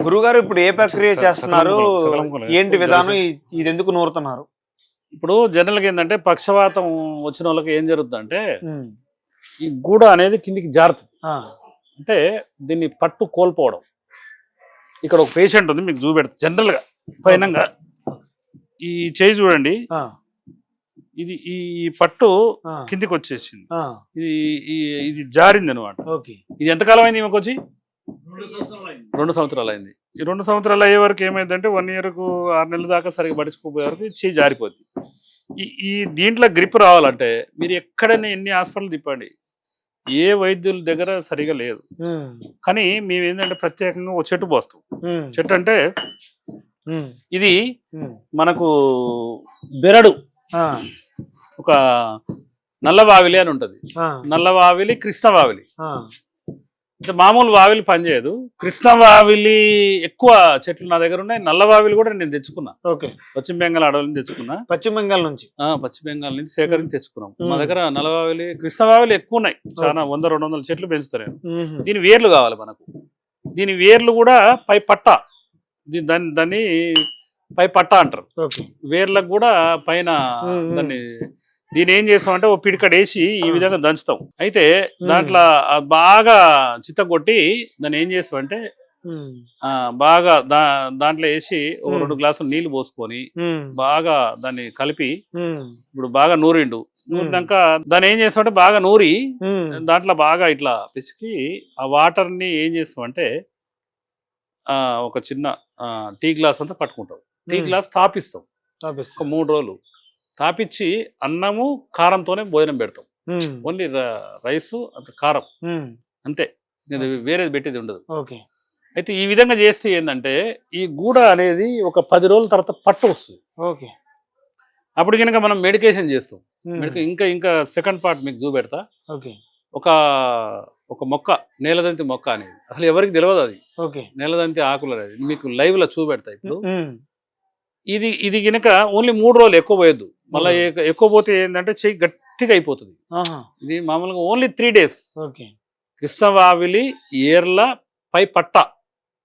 గురుగారు ఇప్పుడు ఏ ప్రక్రియ చేస్తున్నారు, ఏంటి విధానం, ఇది ఎందుకు నూరుతున్నారు? ఇప్పుడు జనరల్గా ఏంటంటే పక్షవాతం వచ్చిన వాళ్ళకి ఏం జరుగుతుందంటే ఈ గూడ అనేది కిందికి జారుతుంది. అంటే దీన్ని పట్టు కోల్పోవడం. ఇక్కడ ఒక పేషెంట్ ఉంది, మీకు చూపెడతా. జనరల్గా పైనంగా ఈ చేయి చూడండి, ఇది ఈ పట్టు కిందికి వచ్చేసింది, ఇది జారింది అనమాట. ఇది ఎంతకాలం అయింది ఈమెకు వచ్చి? 2 సంవత్సరాలు అయింది. ఈ 2 సంవత్సరాలు అయ్యే వరకు ఏమైందంటే 1 ఇయర్కు 6 నెలల దాకా సరిగ్గా పడుచుకోపోయే వరకు చేయి జారిపోద్ది. ఈ దీంట్లో గ్రిప్ రావాలంటే మీరు ఎక్కడైనా ఎన్ని హాస్పిటల్ తిప్పండి, ఏ వైద్యుల దగ్గర సరిగా లేదు. కానీ మేము ఏంటంటే ప్రత్యేకంగా ఒక చెట్టు పోస్తాం. చెట్టు అంటే ఇది మనకు బెరడు, ఒక నల్లవావిలి అని ఉంటది. నల్లవావిలి, కృష్ణవావిలి. అంటే మామూలు వావిలి పనిచేయదు. కృష్ణవావిలి ఎక్కువ చెట్లు నా దగ్గర ఉన్నాయి. నల్లవావిలి కూడా నేను తెచ్చుకున్నా, పశ్చిమ బెంగాల్ అడవుల నుంచి తెచ్చుకున్నా. పశ్చిమ బెంగాల్ నుంచి సేకరించి తెచ్చుకున్నాం. మా దగ్గర నల్లవావిలి, కృష్ణవావిలి ఎక్కువ ఉన్నాయి. చాలా 100-200 చెట్లు పెంచుతారు నేను. దీని వేర్లు కావాలి మనకు. దీని వేర్లు కూడా పై పట్ట, దాన్ని పై పట్ట అంటారు. వేర్లకు కూడా పైన దాన్ని దీని ఏం చేస్తామంటే ఓ పిడికడ వేసి ఈ విధంగా దంచుతాం. అయితే దాంట్లో బాగా చిత్తగొట్టి దాన్ని ఏం చేస్తామంటే బాగా దాంట్లో వేసి ఒక 2 గ్లాసులు నీళ్లు పోసుకొని బాగా దాన్ని కలిపి, ఇప్పుడు బాగా నూరినాక దాన్ని ఏం చేస్తామంటే బాగా నూరి దాంట్లో బాగా ఇట్లా పిసికి ఆ వాటర్ ని ఏం చేస్తామంటే ఒక చిన్న టీ గ్లాస్ అంతా పట్టుకుంటాం. టీ గ్లాస్ తాపిస్తాం. ఒక 3 రోజులు తాపిచ్చి అన్నము కారంతోనే భోజనం పెడతాం. ఓన్లీ రైస్ అంటే కారం అంతే, వేరేది పెట్టేది ఉండదు. అయితే ఈ విధంగా చేస్తే ఏంటంటే ఈ గూడ అనేది ఒక 10 రోజుల తర్వాత పట్టు వస్తుంది. అప్పుడు కనుక మనం మెడికేషన్ చేస్తాం. ఇంకా సెకండ్ పార్ట్ మీకు చూపెడతా. ఒక మొక్క, నేలదంతి మొక్క అనేది అసలు ఎవరికి తెలియదు. అది నేలదంతి ఆకులు అనేది మీకు లైవ్ లో చూపెడతా. ఇప్పుడు ఇది కనుక ఓన్లీ 3 రోజులు, ఎక్కువ పోయొద్దు. మళ్ళీ ఎక్కువ పోతే ఏంటంటే చెయ్యి గట్టిగా అయిపోతుంది. ఇది మామూలుగా ఓన్లీ 3 డేస్. కృష్ణవావిలి, ఏర్ల, పై పట్ట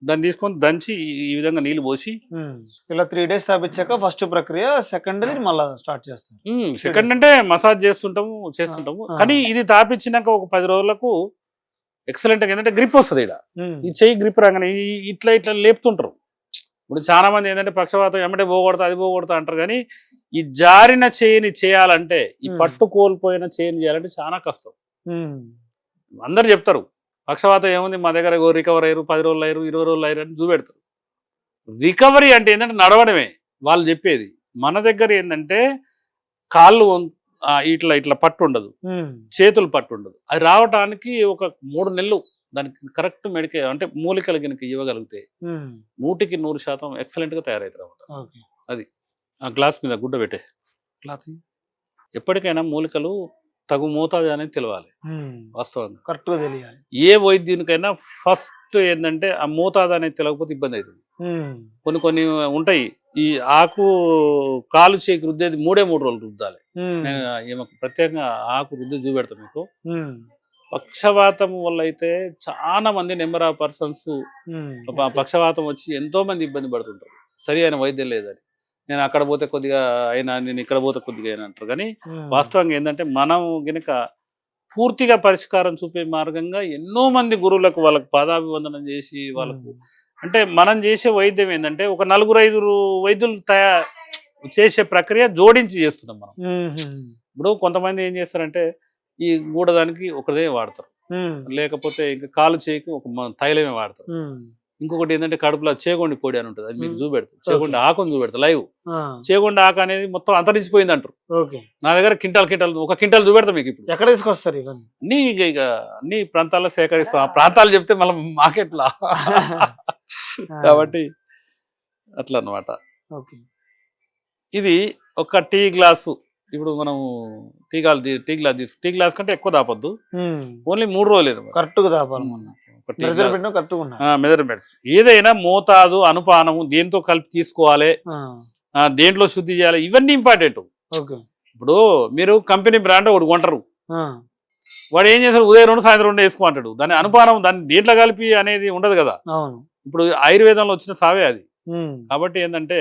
దాన్ని తీసుకొని దంచి ఈ విధంగా నీళ్లు పోసి ఇలా 3 డేస్ తాపించాక ఫస్ట్ ప్రక్రియ, సెకండ్ మళ్ళీ స్టార్ట్ చేస్తాం. సెకండ్ అంటే మసాజ్ చేస్తుంటాము. కానీ ఇది తాపించినాక ఒక 10 రోజులకు ఎక్సలెంట్ ఏంటంటే గ్రిప్ వస్తుంది. ఇక్కడ ఈ చెయ్యి గ్రిప్ రాగానే ఇట్లా లేపుతుంటారు. ఇప్పుడు చాలా మంది ఏంటంటే పక్షవాతం ఎమ్మటే పోగొడతా, అది పోగొడతా అంటారు. కానీ ఈ జారిన చేయిని చేయాలంటే, ఈ పట్టు కోల్పోయిన చేయిని చేయాలంటే చాలా కష్టం. అందరు చెప్తారు పక్షవాతం ఏముంది మా దగ్గర రికవర్ అయ్యారు, 10 రోజులు అయ్యారు, 20 రోజులు అయ్యారు అని చూపెడతారు. రికవరీ అంటే ఏంటంటే నడవడమే వాళ్ళు చెప్పేది. మన దగ్గర ఏంటంటే కాళ్ళు ఇట్లా పట్టు ఉండదు, చేతులు పట్టు ఉండదు. అది రావడానికి ఒక 3 నెలలు దానికి కరెక్ట్ అంటే మూలికలు కనుక ఇవ్వగలిగితే 100% ఎక్సలెంట్ గా తయారవుతారు అన్నమాట. అది ఆ గ్లాస్ మీద గుడ్డ పెట్టే క్లాత్. ఎప్పటికైనా మూలికలు తగు మోతాదు అనేది తెలియాలి. వాస్తవంగా కరెక్ట్ గా తెలియాలి. ఏ వైద్యునికైనా ఫస్ట్ ఏంటంటే ఆ మోతాదు అనేది తెలియకపోతే ఇబ్బంది అవుతుంది. కొన్ని ఉంటాయి. ఈ ఆకు కాలు చేకి రుద్దేది 3 రోజులు రుద్దాలి. నేను ప్రత్యేకంగా ఆకు రుద్ది చూపెడతాను మీకు. పక్షవాతం వల్ల అయితే చాలా మంది నెంబర్ ఆఫ్ పర్సన్స్ పక్షవాతం వచ్చి ఎంతో మంది ఇబ్బంది పడుతుంటారు. సరి అయిన వైద్యం లేదని. నేను అక్కడ పోతే కొద్దిగా అయినా, నేను ఇక్కడ పోతే కొద్దిగా అయినా అంటారు. కానీ వాస్తవంగా ఏంటంటే మనం గనక పూర్తిగా పరిష్కారం చూపే మార్గంగా ఎన్నో మంది గురువులకు వాళ్ళకు పాదాభివందనం చేసి వాళ్ళకు అంటే మనం చేసే వైద్యం ఏంటంటే ఒక 4-5 వైద్యులు చేసే ప్రక్రియ జోడించి చేస్తున్నాం మనం. ఇప్పుడు కొంతమంది ఏం చేస్తారంటే ఈ గూడదానికి ఒకదే వాడతారు, లేకపోతే ఇంకా కాలు చేయికి ఒక తైలమే వాడతారు. ఇంకొకటి ఏంటంటే కడుపులో చేగొండి పొడి అని ఉంటుంది. అది మీకు చూపెడతారు. చేగొండి ఆకుని చూపెడతారు లైవ్. చేగొండి ఆకు అనేది మొత్తం అంతరించిపోయింది అంటారు. నా దగ్గర క్వింటాల్ 1 క్వింటాల్ చూపెడతాం మీకు. ఇప్పుడు ఎక్కడ తీసుకొస్తారు ఇవన్నీ? అన్ని ప్రాంతాల్లో సేకరిస్తాం. ఆ ప్రాంతాలు చెప్తే మళ్ళీ మార్కెట్లో కాబట్టి అట్లా అన్నమాట. ఇది ఒక టీ గ్లాసు. ఇప్పుడు మనం టీ గ్లాస్ కంటే ఎక్కువ దాపొద్దు. ఓన్లీ 3 రోజులు కరెక్ట్ గా దాపాలి. మెజర్మెంట్స్ ఏదైనా మోతాదు, అనుపానము దేంతో కలిపి తీసుకోవాలి, దేంట్లో శుద్ధి చేయాలి, ఇవన్నీ ఇంపార్టెంట్. ఇప్పుడు మీరు కంపెనీ బ్రాండ్ ఒకటి కొంటారు, వాడు ఏం చేస్తాడు, ఉదయం 2 సాయంత్రం 2 వేసుకోమంటాడు. దాని అనుపానం దాన్ని దేంట్లో కలిపి అనేది ఉండదు కదా. అవును. ఇప్పుడు ఆయుర్వేదంలో వచ్చిన సావే అది. ఉమ్. కాబట్టి ఏంటంటే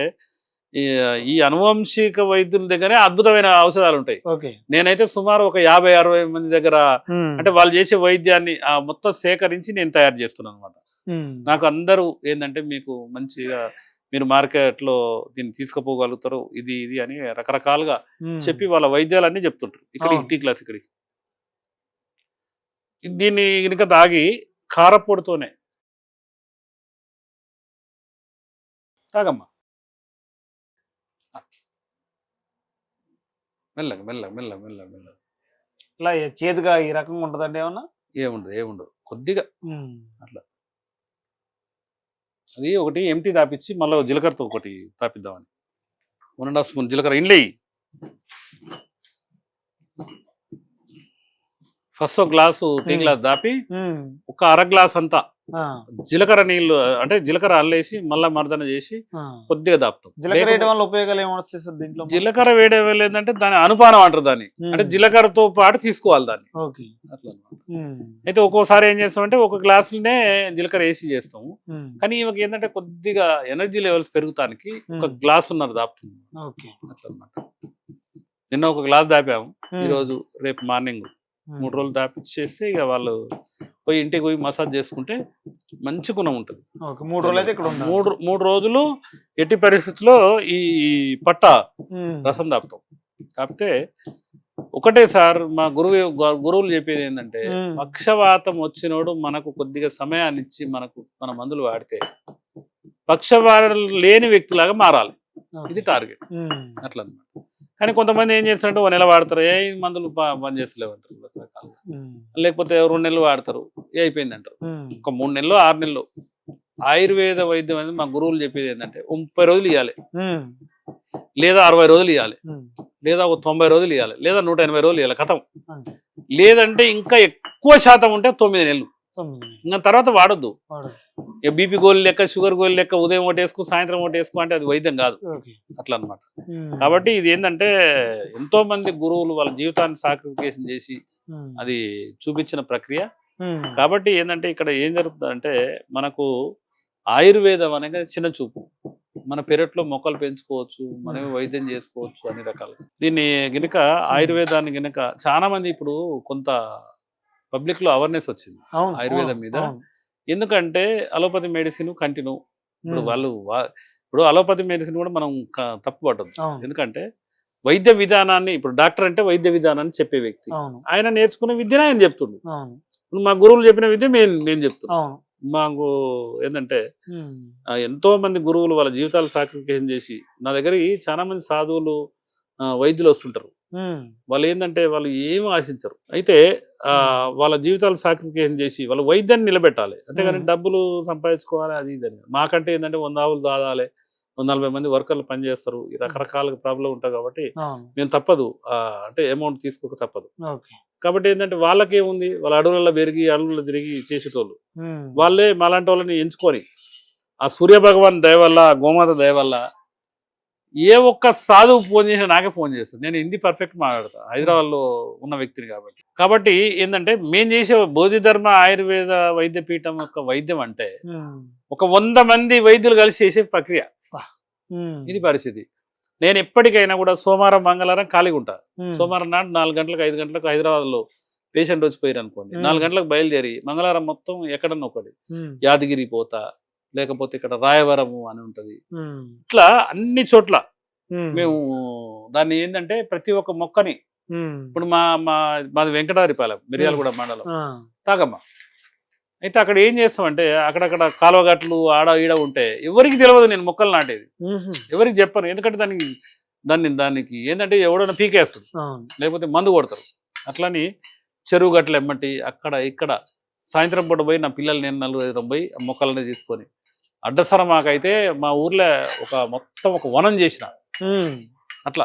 ఈ అనువంశిక వైద్యుల దగ్గరే అద్భుతమైన ఔషధాలు ఉంటాయి. ఓకే. నేనైతే సుమారు ఒక 50-60 మంది దగ్గర ఉమ్. అంటే వాళ్ళు చేసే వైద్యాన్ని మొత్తం సేకరించి నేను తయారు చేస్తున్నాను అనమాట. ఉమ్. నాకు అందరూ ఏంటంటే మీకు మంచిగా మీరు మార్కెట్లో దీన్ని తీసుకుపోగలుగుతారు, ఇది ఇది అని రకరకాలుగా చెప్పి వాళ్ళ వైద్యాలన్నీ చెప్తుంటారు. ఇక్కడ అవును. టీ క్లాస్ ఇక్కడికి దీన్ని కనుక తాగి కారపొడితోనే తాగమ్మా, మెల్లగా మెల్లగా మెల్లగా మెల్లగా మెల్లగా. ఇలా చేదుగా ఈ రకంగా ఉంటదండి ఏమన్నా? ఏముండదు కొద్దిగా ఉమ్. అట్లా. అది ఒకటి ఎంటీ తాపించి మళ్ళీ జీలకర్రతో ఒకటి తాపిద్దామని 1.5 స్పూన్ జీలకర్ర ఇండ్లీ. ఫస్ట్ ఒక గ్లాసు టీ గ్లాస్ దాపి ఉమ్. ఒక అర గ్లాస్ అంతా ఆ. జీలకర్ర నీళ్ళు అంటే జీలకర్ర అల్లేసి మళ్ళీ మర్దన చేసి ఆ. కొద్దిగా దాపుతాం. జీలకర్ర వేయడం వల్ల ఉపయోగాలు ఏమొస్తాయి దీంట్లో? జీలకర్ర వేడే ఏంటంటే దాని అనుపానం అంటారు దాన్ని. అంటే జీలకర్రతో పాటు తీసుకోవాలి దాన్ని. ఓకే. అట్లా అన్నమాట. ఉమ్. అయితే ఒక్కోసారి ఏం చేస్తామంటే ఒక గ్లాసులనే జీలకర్ర వేసి చేస్తాము. ఉమ్. కానీ ఈమెకి ఏంటంటే కొద్దిగా ఎనర్జీ లెవెల్స్ పెరుగుతానికి ఒక గ్లాసున్నర దాపుతుంది. ఓకే. అట్లా అన్నమాట. నిన్న ఒక గ్లాస్ దాపాము, ఈరోజు రేపు మార్నింగ్ 3 రోజులు దాపిచ్చేస్తే ఇక వాళ్ళు పోయి ఇంటికి పోయి మసాజ్ చేసుకుంటే మంచి గుణం ఉంటుంది. ఓకే. 3 రోజులు అయితే ఇక్కడ ఉండాలి. 3 రోజులు ఎట్టి పరిస్థితుల్లో ఈ పట్ట రసం దాపుతాం. కాకపోతే ఒకటే సార్ మా గురువులు చెప్పేది ఏంటంటే పక్షవాతం వచ్చినోడు మనకు కొద్దిగా సమయాన్ని ఇచ్చి మన మందులు వాడితే పక్షవాతం లేని వ్యక్తిలాగా మారాలి. ఇది టార్గెట్. అట్లా అన్నమాట. కానీ కొంతమంది ఏం చేస్తారంటే 1 నెల వాడతారు, ఏ మందులు బంద్ చేస్తలేవు అంటారు రకరకాలుగా. లేకపోతే 2 నెలలు వాడతారు, అయిపోయింది అంటారు. ఒక 3 నెలలు 6 నెలలు. ఆయుర్వేద వైద్యం అనేది మా గురువులు చెప్పేది ఏంటంటే 30 రోజులు ఇవ్వాలి, లేదా 60 రోజులు ఇవ్వాలి, లేదా ఒక 90 రోజులు ఇవ్వాలి, లేదా 180 రోజులు ఇవ్వాలి, కథం. లేదంటే ఇంకా ఎక్కువ శాతం ఉంటే 9 నెలలు. ఇంకా తర్వాత వాడొద్దు. బీపీ గోళీ లెక్క, షుగర్ గోళీ లెక్క ఉదయం ఒకటి వేసుకో సాయంత్రం ఒకటి వేసుకో అంటే అది వైద్యం కాదు. అట్లా అన్నమాట. కాబట్టి ఇది ఏంటంటే ఎంతో మంది గురువులు వాళ్ళ జీవితాన్ని సాక్రిఫికేషన్ చేసి అది చూపించిన ప్రక్రియ. కాబట్టి ఏంటంటే ఇక్కడ ఏం జరుగుతుందంటే మనకు ఆయుర్వేదం అనేది చిన్న చూపు. మన పెరట్లో మొక్కలు పెంచుకోవచ్చు, మనమే వైద్యం చేసుకోవచ్చు అన్ని రకాలుగా. దీన్ని గినక ఆయుర్వేదాన్ని గినక చాలా మంది ఇప్పుడు కొంత పబ్లిక్ లో అవేర్నెస్ వచ్చింది ఆయుర్వేదం మీద. ఎందుకంటే అలోపతి మెడిసిన్ కంటిన్యూ ఇప్పుడు అలోపతి మెడిసిన్ కూడా మనం తప్పు పట్టదు. ఎందుకంటే వైద్య విధానాన్ని ఇప్పుడు డాక్టర్ అంటే వైద్య విధానాన్ని చెప్పే వ్యక్తి, ఆయన నేర్చుకునే విద్యను ఆయన చెప్తుండు. ఇప్పుడు మా గురువులు చెప్పిన విద్య మేము చెప్తున్నాం. మాకు ఏంటంటే ఎంతో మంది గురువులు వాళ్ళ జీవితాలు సాక్రిఫికేషన్ చేసి నా దగ్గరికి చాలా మంది సాధువులు వైద్యులు వస్తుంటారు. వాళ్ళు ఏంటంటే వాళ్ళు ఏమి ఆశించరు. అయితే వాళ్ళ జీవితాలు సాక్రిఫికేషన్ చేసి వాళ్ళు వైద్యాన్ని నిలబెట్టాలి, అంతేగాని డబ్బులు సంపాదించుకోవాలి అది ఇది అని. మాకంటే ఏంటంటే 100 ఆవులు దాదాలి, 140 మంది వర్కర్లు పనిచేస్తారు, ఈ రకరకాల ప్రాబ్లం ఉంటాయి. కాబట్టి మేము తప్పదు అంటే అమౌంట్ తీసుకోక తప్పదు. కాబట్టి ఏంటంటే వాళ్ళకి ఏముంది, వాళ్ళ అడవులలో పెరిగి అడవులలో తిరిగి చేసేటోళ్ళు వాళ్ళే మాలాంటి వాళ్ళని ఎంచుకొని ఆ సూర్య భగవాన్ దయ వల్ల, గోమాత దయ వల్ల ఏ ఒక్క సాధువు ఫోన్ చేసినా నాకే ఫోన్ చేస్తాను. నేను హిందీ పర్ఫెక్ట్ మాట్లాడతాను, హైదరాబాద్లో ఉన్న వ్యక్తిని. కాబట్టి ఏంటంటే మేము చేసే బోధిధర్మ ఆయుర్వేద వైద్యపీఠం యొక్క వైద్యం అంటే ఒక 100 మంది వైద్యులు కలిసి చేసే ప్రక్రియ. ఇది పరిస్థితి. నేను ఎప్పటికైనా కూడా సోమవారం మంగళవారం ఖాళీగా ఉంటా. సోమవారం నాడు 4 గంటలకు 5 గంటలకు హైదరాబాద్లో పేషెంట్ వచ్చిపోయారు అనుకోండి, 4 గంటలకు బయలుదేరి మంగళవారం మొత్తం ఎక్కడన్నా ఒకటి యాదగిరి పోతా, లేకపోతే ఇక్కడ రాయవరము అని ఉంటది. ఇట్లా అన్ని చోట్ల మేము దాన్ని ఏంటంటే ప్రతి ఒక్క మొక్కని ఇప్పుడు మాది వెంకటారిపాలెం మిర్యాలగూడ మండలం తాగమ్మ. అయితే అక్కడ ఏం చేస్తామంటే అక్కడక్కడ కాలువగట్లు ఆడ ఈడ ఉంటే ఎవరికి తెలియదు నేను మొక్కలు నాటేది, ఎవరికి చెప్పను. ఎందుకంటే దానికి ఏంటంటే ఎవడన్నా పీకేస్తాడు, లేకపోతే మందు కొడతారు. అట్లని చెరువు గట్లు ఎమ్మటి అక్కడ ఇక్కడ సాయంత్రం పూట పోయి నా పిల్లలు నేను 4-5 పోయి మొక్కలనే తీసుకొని అడ్డసర మాకైతే మా ఊర్లో మొత్తం ఒక వనం చేసిన. అట్లా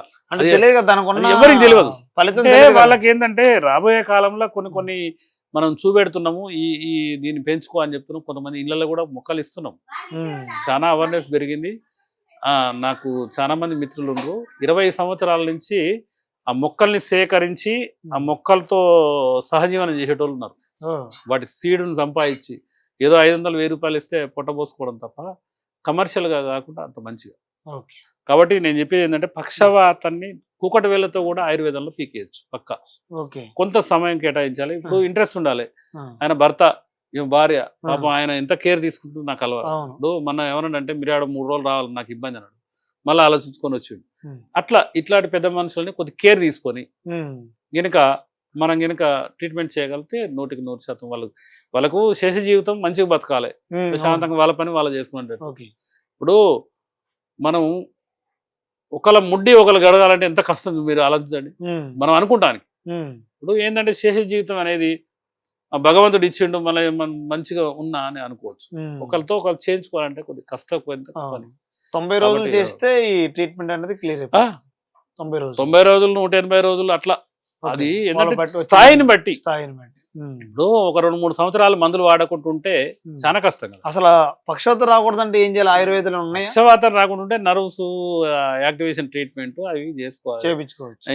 ఎవరికి తెలియదు. వాళ్ళకి ఏంటంటే రాబోయే కాలంలో కొన్ని మనం చూపెడుతున్నాము, ఈ దీన్ని పెంచుకో అని చెప్తున్నాం. కొంతమంది ఇళ్లలో కూడా మొక్కలు ఇస్తున్నాం. చాలా అవేర్నెస్ పెరిగింది. నాకు చాలా మంది మిత్రులు ఉన్నారు. 20 సంవత్సరాల నుంచి ఆ మొక్కల్ని సేకరించి ఆ మొక్కలతో సహజీవనం చేసేటోళ్ళు ఉన్నారు. వాటి సీడును సంపాదించి ఏదో 500,000 రూపాయలు ఇస్తే పొట్టబోసుకోవడం తప్ప కమర్షియల్గా కాకుండా అంత మంచిగా. ఓకే. కాబట్టి నేను చెప్పేది ఏంటంటే పక్షవాతాన్ని కూకటి వేళ్ళతో కూడా ఆయుర్వేదంలో పీకేయచ్చు పక్క. ఓకే. కొంత సమయం కేటాయించాలి. ఇప్పుడు ఇంట్రెస్ట్ ఉండాలి. ఆ, ఆయన భర్త ఈమె భార్య పాపం ఆయన ఎంత కేర్ తీసుకుంటూ నాకు అలవాటు. అవును. ఇప్పుడు మన ఏమన్నాడంటే మీరు ఆడ 3 రోజులు రావాలి నాకు ఇబ్బంది అన్నాడు. మళ్ళీ ఆలోచించుకొని వచ్చిండు. అట్లా ఇట్లాంటి పెద్ద మనుషులని కొద్ది కేర్ తీసుకొని గనుక మనం గనుక ట్రీట్మెంట్ చేయగలిగితే 100% వాళ్ళకు శేష జీవితం మంచిగా బతకాలి, ప్రశాంతంగా వాళ్ళ పని వాళ్ళు చేసుకుంటారు. ఓకే. ఇప్పుడు మనం ఒకళ్ళ ముడ్డి ఒకళ్ళు గడగాలంటే ఎంత కష్టం మీరు ఆలోచించండి. మనం అనుకుంటానికి ఇప్పుడు ఏంటంటే శేష జీవితం అనేది ఆ భగవంతుడు ఇచ్చిండు మళ్ళీ మంచిగా ఉన్నా అని అనుకోవచ్చు. ఒకరితో ఒకరు చేయించుకోవాలంటే కొద్దిగా కష్టపోయింది. 90 రోజులు కాబట్టి చేస్తే ఈ ట్రీట్మెంట్ అనేది క్లియర్ అయిపోతుంది. 90 రోజులు 90 రోజులు 180 రోజులు అట్లా. ఓకే. అది వాళ్ళ ఏంటంటే బట్టి వచ్చే స్థాయిని బట్టి. స్థాయిని బట్టి. ఇప్పుడు ఒక 2-3 సంవత్సరాలు మందులు వాడకుంటుంటే చాలా కష్టం కదా. అసలు పక్షవాతం రాకూడదంటే ఏం చేయాలి? ఆయుర్వేదంలో ఉన్నాయా? పక్షవాతం రాకుండా నర్వ్స్ యాక్టివేషన్ ట్రీట్మెంట్ అవి చేసుకోవాలి. చేయించుకోవచ్చు.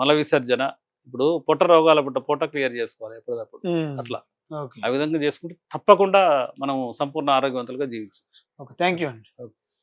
మల విసర్జన, ఇప్పుడు పొట్ట రోగాల పొట్ట క్లియర్ చేసుకోవాలి ఎప్పటికప్పుడు. అట్లా ఓకే. ఆ విధంగా చేసుకుంటే తప్పకుండా మనం సంపూర్ణ ఆరోగ్యవంతులుగా జీవించవచ్చు. ఓకే. థ్యాంక్ యూ అండి.